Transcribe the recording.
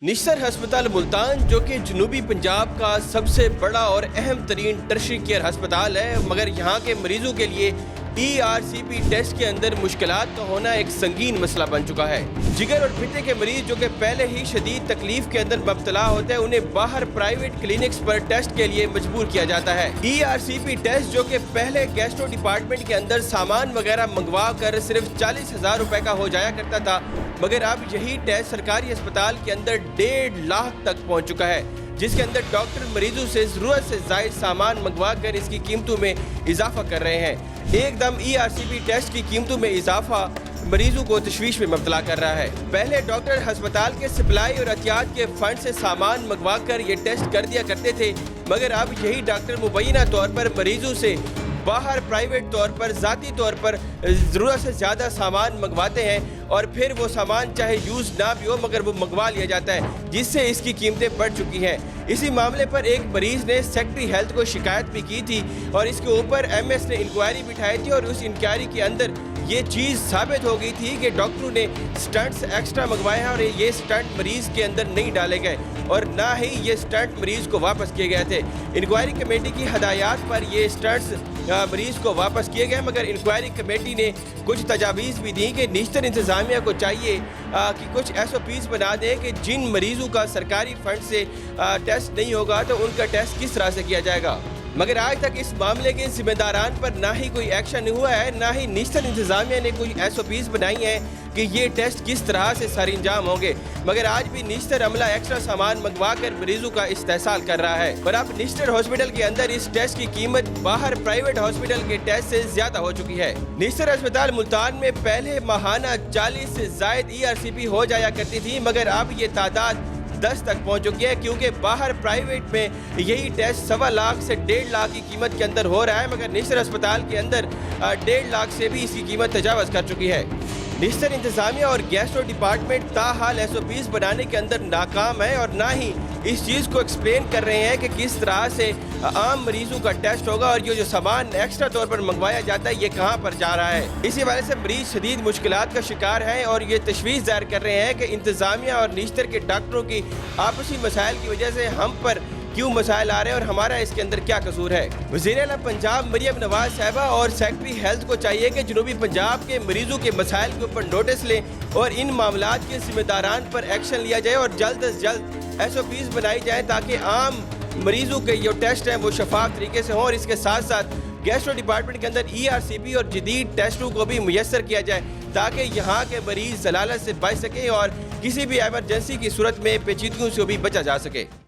निश्तर हस्पताल मुल्तान जो कि जनूबी पंजाब का सबसे बड़ा और अहम तरीन टर्शरी केयर हस्पताल है, मगर यहाँ के मरीजों के लिए ERCP टेस्ट के अंदर मुश्किलात का होना एक संगीन मसला बन चुका है। जिगर और पित्ते के मरीज जो कि पहले ही शदीद तकलीफ के अंदर मुब्तला होते हैं, उन्हें बाहर प्राइवेट क्लिनिक्स पर टेस्ट के लिए मजबूर किया जाता है। ERCP टेस्ट जो कि पहले गैस्ट्रो डिपार्टमेंट के अंदर सामान वगैरह मंगवा कर सिर्फ 40,000 रुपए का हो जाया करता था, मगर अब यही टेस्ट सरकारी अस्पताल के अंदर 1.5 लाख तक पहुंच चुका है, जिसके अंदर डॉक्टर मरीजों से ज़रूरत से ज़ायद सामान मंगवा कर इसकी कीमतों में इजाफा कर रहे हैं। एकदम ERCP टेस्ट की कीमतों में इजाफा मरीजों को तशवीश में मुब्तला कर रहा है। पहले डॉक्टर अस्पताल के सप्लाई और एहतियात के फंड से सामान मंगवा कर ये टेस्ट कर दिया करते थे, मगर अब यही डॉक्टर मुबैना तौर पर मरीजों से बाहर प्राइवेट तौर पर ज़ाती तौर पर ज़रूरत से ज़्यादा सामान मंगवाते हैं और फिर वो सामान चाहे यूज़ ना भी हो मगर वो मंगवा लिया जाता है, जिससे इसकी कीमतें बढ़ चुकी हैं। इसी मामले पर एक मरीज़ ने सेक्रेटरी हेल्थ को शिकायत भी की थी और इसके ऊपर MS ने इंक्वायरी बिठाई थी और उस इंक्वायरी के अंदर ये चीज़ साबित हो गई थी कि डॉक्टरों ने स्टंट्स एक्स्ट्रा मंगवाए हैं और ये स्टंट मरीज़ के अंदर नहीं डाले गए और ना ही ये स्टंट मरीज़ को वापस किए गए थे। इंक्वायरी कमेटी की हदायत पर ये स्टंट्स मरीज़ को वापस किए गए, मगर इंक्वायरी कमेटी ने कुछ तजावीज़ भी दी कि निश्तर इंतज़ामिया को चाहिए कि कुछ SOPs बना दें कि जिन मरीज़ों का सरकारी फंड से टेस्ट नहीं होगा तो उनका टेस्ट किस तरह से किया जाएगा। मगर आज तक इस मामले के जिम्मेदारान पर ना ही कोई एक्शन हुआ है, ना ही निश्तर इंतज़ामिया ने कोई SOPs बनाई हैं कि ये टेस्ट किस तरह से सरअंजाम होंगे। मगर आज भी निश्तर अमला एक्स्ट्रा सामान मंगवा कर मरीजों का इस्तेहसाल कर रहा है और अब निश्तर हॉस्पिटल के अंदर इस टेस्ट की कीमत बाहर प्राइवेट हॉस्पिटल के टेस्ट से ज्यादा हो चुकी है। निश्तर अस्पताल मुल्तान में पहले माहाना 40 से जायद ERCP हो जाया करती थी, मगर अब ये तादाद 10 तक पहुंच चुकी है, क्योंकि बाहर प्राइवेट में यही टेस्ट 1.25 लाख से 1.5 लाख की कीमत के अंदर हो रहा है, मगर निश्तर अस्पताल के अंदर 1.5 लाख से भी इसकी कीमत तजावज़ कर चुकी है। निश्तर इंतज़ामिया और गैस्ट्रो डिपार्टमेंट ताहाल SOPs बनाने के अंदर नाकाम है और ना ही इस चीज़ को एक्सप्लेन कर रहे हैं कि किस तरह से आम मरीजों का टेस्ट होगा और ये जो सामान एक्स्ट्रा तौर पर मंगवाया जाता है ये कहाँ पर जा रहा है। इसी वजह से मरीज शदीद मुश्किलात का शिकार हैं और ये तशवीश ज़ाहिर कर रहे हैं कि इंतज़ामिया और निश्तर के डॉक्टरों की आपसी मसाइल की वजह से हम पर क्यों मसाइल आ रहे हैं और हमारा इसके अंदर क्या कसूर है। वज़ीर आला पंजाब मरियम नवाज साहिबा और सेक्रेटरी हेल्थ को चाहिए कि जनूबी पंजाब के मरीजों के मसाइल के ऊपर नोटिस लें और इन मामलात के जिम्मेदारान पर एक्शन लिया जाए और जल्द से जल्द SOPs बनाई जाए ताकि आम मरीजों के जो टेस्ट हैं वो शफाफ तरीके से हों और इसके साथ साथ गैस्ट्रो डिपार्टमेंट के अंदर ERCP और जदीद टेस्टों को भी मुयस्सर किया जाए ताकि यहाँ के मरीज जलालत से बच सकें और किसी भी एमरजेंसी की सूरत में पेचीदगियों से भी बचा जा सके।